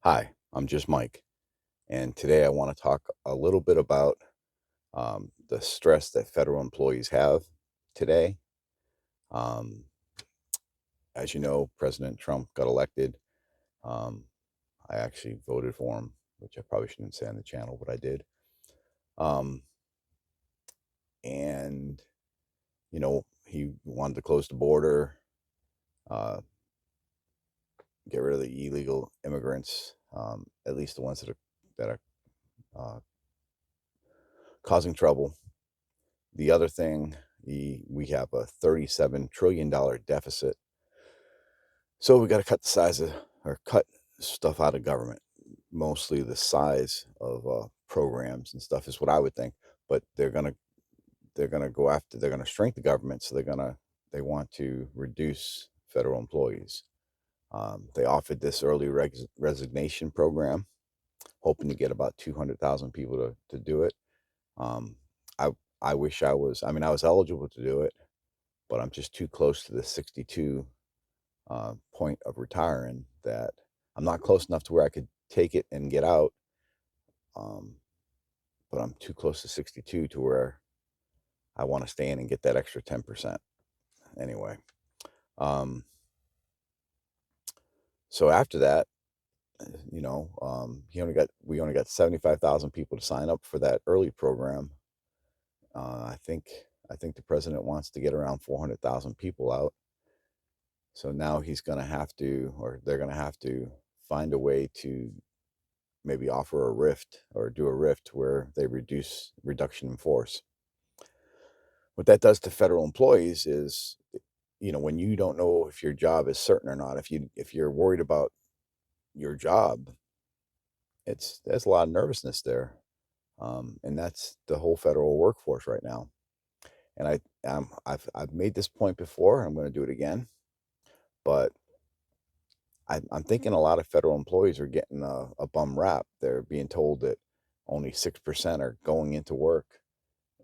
Hi, I'm just Mike, and today I want to talk a little bit about the stress that federal employees have today. Um, as you know, President Trump got elected. Um, I actually voted for him, which I probably shouldn't say on the channel, but I did. Um, and, he wanted to close the border, uh, get rid of the illegal immigrants, at least the ones that are causing trouble. The other thing, we have a $37 trillion deficit. So we got to cut the size of or cut stuff out of government. Mostly the size of programs and stuff is what I would think. But they're gonna go after they're gonna shrink the government. So they want to reduce federal employees. They offered this early resignation program, hoping to get about 200,000 people to do it. Um, I I wish I was. I mean, I was eligible to do it, but I'm just too close to the 62 point of retiring that I'm not close enough to where I could take it and get out. Um, but I'm too close to 62 to where I want to stay in and get that extra 10%. Anyway, um, so after that, we only got 75,000 people to sign up for that early program. I think the president wants to get around 400,000 people out. So now he's going to have to, or they're going to have to find a way to maybe offer a rift or do a rift where they reduction in force. What that does to federal employees is, when you don't know if your job is certain or not, if you're worried about your job, there's a lot of nervousness there, and that's the whole federal workforce right now. And I've made this point before. I'm going to do it again, but I'm thinking a lot of federal employees are getting a bum rap. They're being told that only 6% are going into work.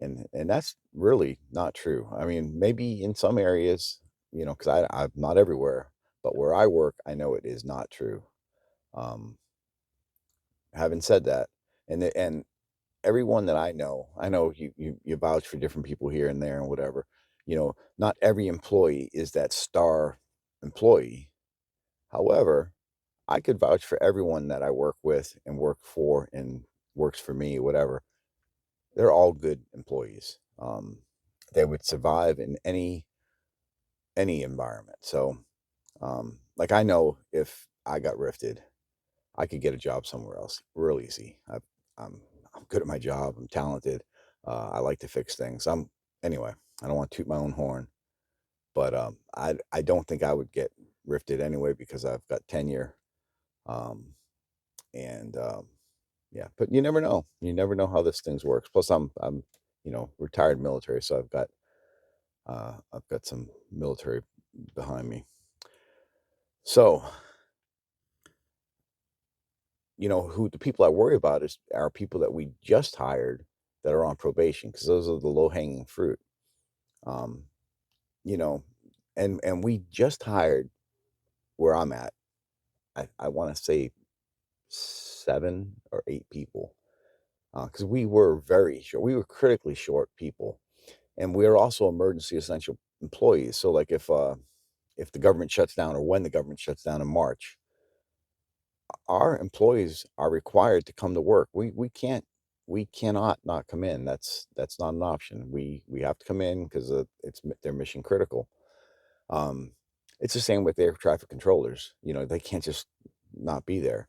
And that's really not true. I mean, maybe in some areas, because I'm not everywhere, but where I work, I know it is not true. Um, having said that, and everyone that I know you vouch for different people here and there and whatever. Not every employee is that star employee. However, I could vouch for everyone that I work with and work for and works for me, whatever. They're all good employees. They would survive in any environment. So, like I know if I got rifted, I could get a job somewhere else real easy. I'm I'm good at my job. I'm talented. I like to fix things. Anyway. I don't want to toot my own horn, but I don't think I would get rifted anyway because I've got tenure. Um, and Yeah, but you never know. You never know how this things works. Plus, I'm retired military, so I've got some military behind me. So, who the people I worry about are people that we just hired that are on probation because those are the low hanging fruit. Um, you know, and we just hired where I'm at. I want to say 7 or 8 people because we were very short. We were critically short people, and we're also emergency essential employees. So, like if the government shuts down or when the government shuts down in March, our employees are required to come to work. We cannot not come in. That's not an option. We have to come in because they're mission critical. Um, it's the same with air traffic controllers. They can't just not be there.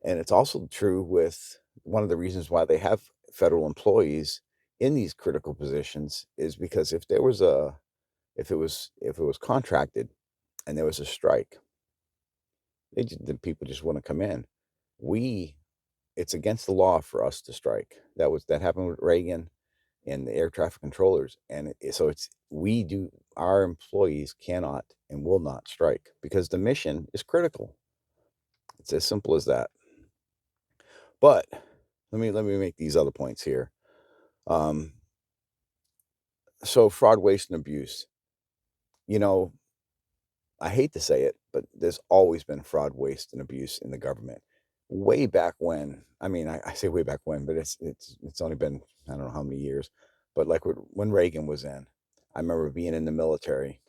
And it's also true with one of the reasons why they have federal employees in these critical positions is because if it was contracted and there was a strike, the people just want to come in. We It's against the law for us to strike. That happened with Reagan and the air traffic controllers, and so it's we do our employees cannot and will not strike because the mission is critical. It's as simple as that. But let me make these other points here. Um, so fraud, waste, and abuse. You know, I hate to say it, but there's always been fraud, waste, and abuse in the government. way back when. I mean, I say way back when, but it's only been, I don't know how many years, but like when Reagan was in, I remember being in the military,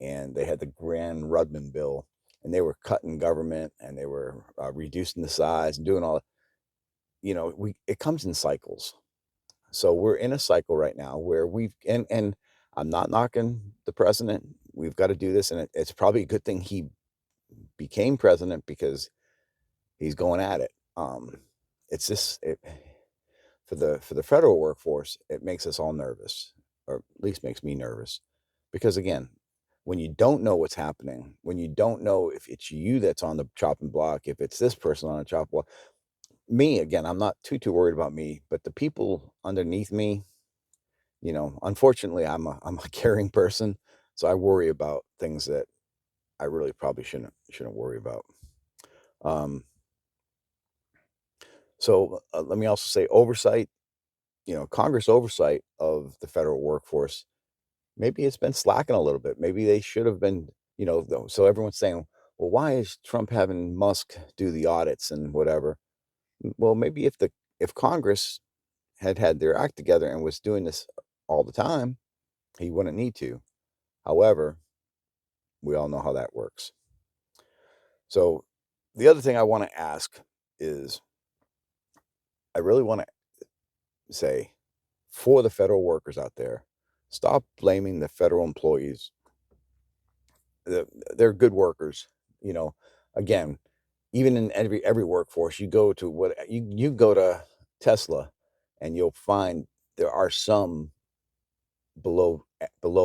and they had the Grand Rudman bill, and they were cutting government, and they were reducing the size and doing all. We it comes in cycles. So we're in a cycle right now where and I'm not knocking the president. We've got to do this, and it's probably a good thing he became president because he's going at it. It's just for the federal workforce, it makes us all nervous, or at least makes me nervous, because again, when you don't know what's happening, when you don't know if it's you that's on the chopping block, if it's this person on the chopping block, me again, I'm not too worried about me, but the people underneath me, unfortunately, I'm a caring person, so I worry about things that I really probably shouldn't worry about. Um, so let me also say oversight. Congress oversight of the federal workforce. Maybe it's been slacking a little bit. Maybe they should have been. So everyone's saying, well, why is Trump having Musk do the audits and whatever? Well, maybe if Congress had their act together and was doing this all the time, he wouldn't need to. However, we all know how that works. So the other thing I want to ask is I really want to say for the federal workers out there, stop blaming the federal employees. They're good workers. You know, again, even in every workforce, you go to you go to Tesla, and you'll find there are some below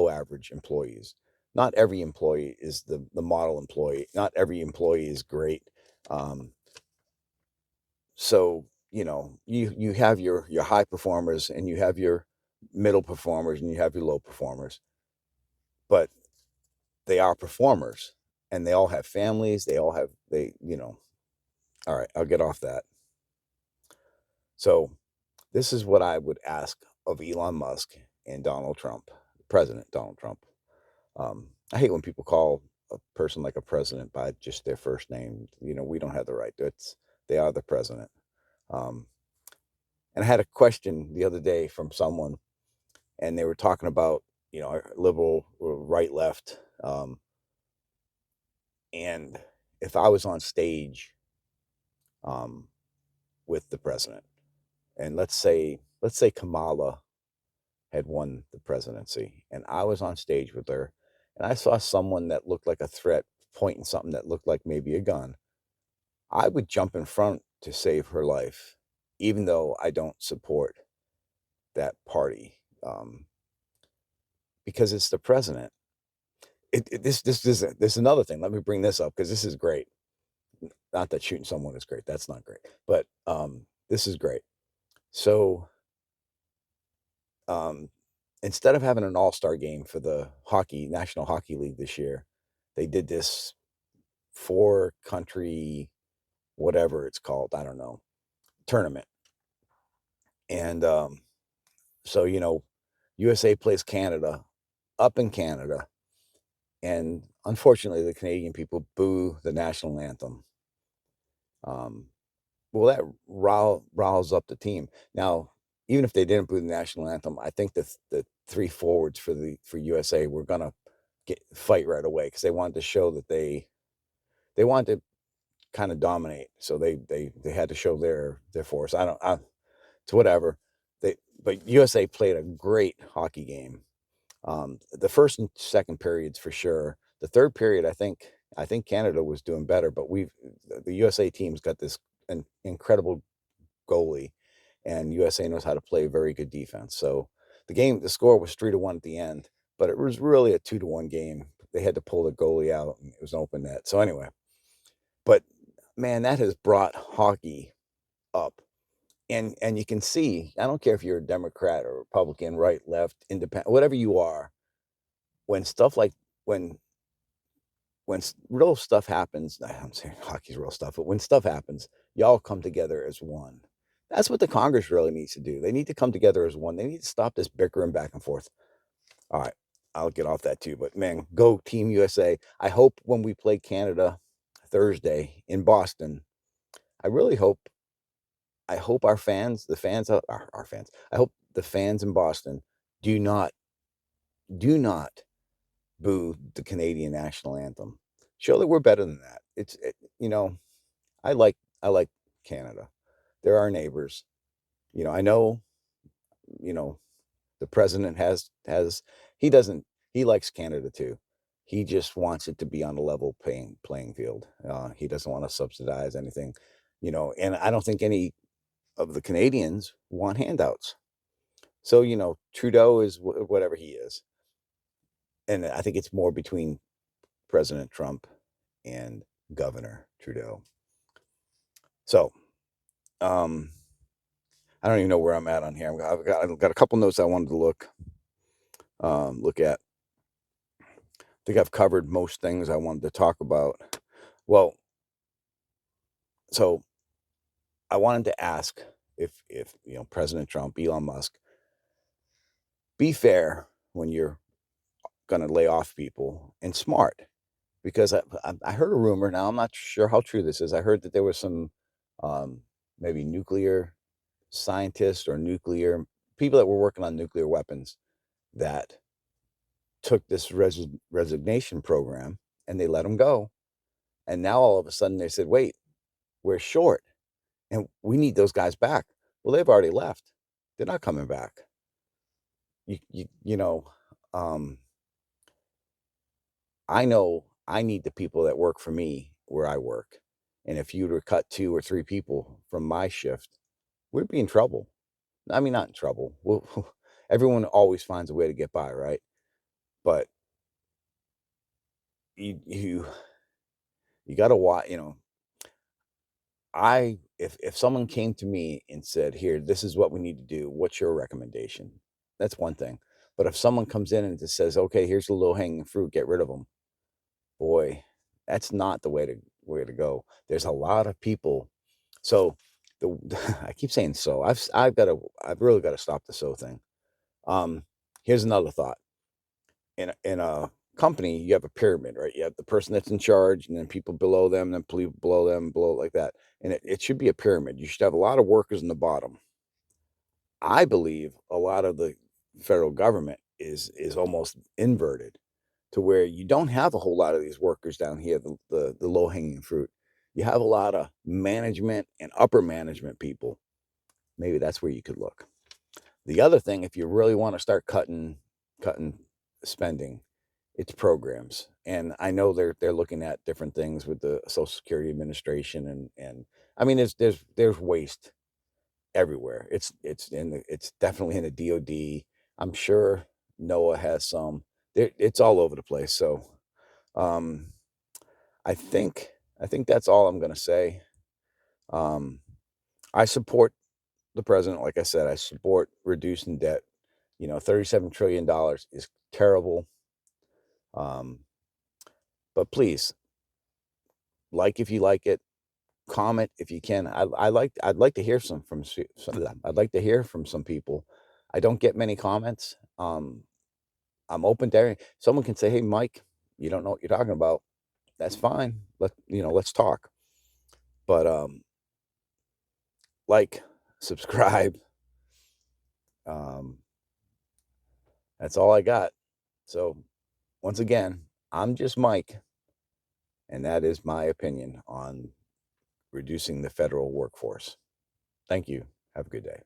average employees. Not every employee is the model employee. Not every employee is great. Um, so you have your high performers, and you have your middle performers, and you have your low performers, but they are performers, and they all have families. They all have all right, I'll get off that. So this is what I would ask of Elon Musk and Donald Trump, President Donald Trump. I hate when people call a person like a president by just their first name. We don't have the right. They are the president. Um, and I had a question the other day from someone, and they were talking about liberal or right left, and if I was on stage um, with the president, and let's say Kamala had won the presidency, and I was on stage with her, and I saw someone that looked like a threat pointing something that looked like maybe a gun, I would jump in front to save her life, even though I don't support that party, because it's the president. This is another thing. Let me bring this up because this is great. Not that shooting someone is great. That's not great, but this is great. So um, instead of having an all-star game for the National Hockey League this year, they did this four country, whatever it's called, I don't know, tournament. And so USA plays Canada up in Canada, and unfortunately, the Canadian people boo the national anthem. Um, well, that riles up the team. Now, even if they didn't boo the national anthem, I think the three forwards for USA were gonna fight right away because they wanted to show that they wanted to kind of dominate. So they had to show their force. It's whatever. But USA played a great hockey game. The first and second periods for sure. The third period, I think Canada was doing better, but the USA team's got this incredible goalie, and USA knows how to play very good defense. So the score was 3-1 at the end, but it was really a 2-1 game. They had to pull the goalie out, and it was an open net. So anyway, but man, that has brought hockey up. And you can see, I don't care if you're a Democrat or Republican, right, left, independent, whatever you are, when stuff like when real stuff happens, I'm saying hockey's real stuff, but when stuff happens, y'all come together as one. That's what the Congress really needs to do. They need to come together as one. They need to stop this bickering back and forth. All right, I'll get off that too. But man, go Team USA. I hope when we play Canada Thursday in Boston, I really hope I hope our fans, the fans, our fans, I hope the fans in Boston do not do not boo the Canadian national anthem. Show that we're better than that. You know, I like I like Canada. They're our neighbors. I know, you know, the president has he doesn't he likes Canada too. He just wants it to be on a level playing field. He doesn't want to subsidize anything, and I don't think any of the Canadians want handouts. So, Trudeau is whatever he is. And I think it's more between President Trump and Governor Trudeau. So, um, I don't even know where I'm at on here. I've got a couple notes I wanted to look at. I think I've covered most things I wanted to talk about. Well, so I wanted to ask if President Trump, Elon Musk, be fair when you're going to lay off people and smart. Because I heard a rumor. Now I'm not sure how true this is. I heard that there was some um, maybe nuclear scientists or nuclear people that were working on nuclear weapons that took this resignation program and they let them go. And now all of a sudden they said, wait, we're short and we need those guys back. Well, they've already left. They're not coming back. You know, um, I know I need the people that work for me where I work. And if you were to cut 2 or 3 people from my shift, we'd be in trouble. I mean, not in trouble. Well, everyone always finds a way to get by, right? But you you got to watch. I if someone came to me and said, "Here, this is what we need to do. What's your recommendation?" That's one thing. But if someone comes in and just says, "Okay, here's the low hanging fruit. Get rid of them," boy, that's not the way to go. There's a lot of people. So the I keep saying so. I've really got to stop the so thing. Um, Here's another thought. In a company, you have a pyramid, right? You have the person that's in charge, and then people below them, then people below them, below like that. And it should be a pyramid. You should have a lot of workers in the bottom. I believe a lot of the federal government is almost inverted to where you don't have a whole lot of these workers down here, the low hanging fruit. You have a lot of management and upper management people. Maybe that's where you could look. The other thing, if you really want to start cutting spending, it's programs. And I know they're looking at different things with the Social Security Administration and I mean there's waste everywhere. It's definitely in the DOD. I'm sure NOAA has some. It's all over the place. So um I think I think that's all I'm gonna say. Um I support the president, like I said, I support reducing debt. $37 trillion is terrible. Um, but please, like if you like it, comment if you can. I'd like to hear I'd like to hear from some people. I don't get many comments. I'm open to someone can say, "Hey, Mike, you don't know what you're talking about." That's fine. Let's talk. But like, subscribe. Um, that's all I got. So once again, I'm just Mike, and that is my opinion on reducing the federal workforce. Thank you. Have a good day.